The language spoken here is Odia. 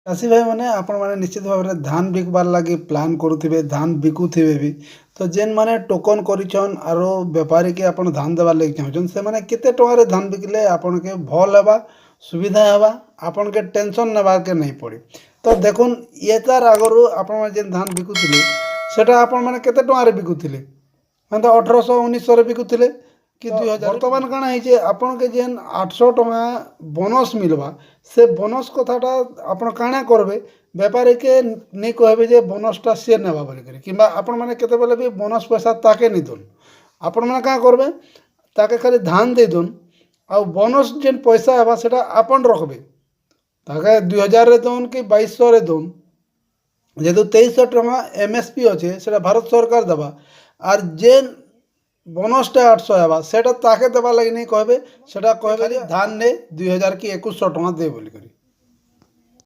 ଚାଷୀ ଭାଇମାନେ ଆପଣମାନେ ନିଶ୍ଚିତ ଭାବରେ ଧାନ ବିକବାର୍ ଲାଗି ପ୍ଲାନ୍ କରୁଥିବେ, ଧାନ ବିକୁଥିବେ ବି। ତ ଯେନ୍ମାନେ ଟୋକନ୍ କରିଛନ୍ ଆରୁ ବେପାରୀକେ ଆପଣ ଧାନ ଦେବାର୍ ଲାଗି ଚାହୁଁଛନ୍, ସେମାନେ କେତେ ଟଙ୍କାରେ ଧାନ ବିକିଲେ ଆପଣକେ ଭଲ୍ ହେବା, ସୁବିଧା ହେବା, ଆପଣକେ ଟେନସନ୍ ନେବାର୍କେ ନାଇଁ ପଡ଼େ। ତ ଦେଖୁନ୍ ଏତାର୍ ଆଗରୁ ଆପଣମାନେ ଯେନ୍ ଧାନ ବିକୁଥିଲେ ସେଟା ଆପଣମାନେ କେତେ ଟଙ୍କାରେ ବିକୁଥିଲେ? ଏନ୍ତା 1800-1900 ବିକୁଥିଲେ କି 2000। ବର୍ତ୍ତମାନ କାଣା ହେଇଛେ, ଆପଣକେ ଯେନ୍ 800 ଟଙ୍କା ବୋନସ୍ ମିଲ୍ବା, ସେ ବୋନସ୍ କଥାଟା ଆପଣ କାଣା କରବେ, ବେପାରୀକେ ନେଇ କହିବେ ଯେ ବୋନସ୍ଟା ସିଏ ନେବା ବୋଲିକରି, କିମ୍ବା ଆପଣମାନେ କେତେବେଲେ ବି ବୋନସ୍ ପଇସା ତାକେ ନି ଦଉନ୍। ଆପଣମାନେ କାଣା କରବେ, ତାକେ ଖାଲି ଧାନ ଦେଇଦଉନ୍, ଆଉ ବୋନସ୍ ଯେନ୍ ପଇସା ହେବା ସେଟା ଆପଣ ରଖବେ। ତାକେ 2000 ଦଉନ୍ କି 2200 ଦଉନ୍, ଯେହେତୁ 2300 ଟଙ୍କା MSP ଅଛେ, ସେଟା ଭାରତ ସରକାର ଦେବା। ଆର୍ ଯେନ୍ ବୋନସ୍ଟା 800 ହେବା ସେଟା ତାକେ ଦେବାର୍ ଲାଗି ନେଇ କହିବେ, ସେଟା କହିବେ ଧାନ ନେ 2000 କି 2100 ଟଙ୍କା ଦେ ବୋଲିକରି।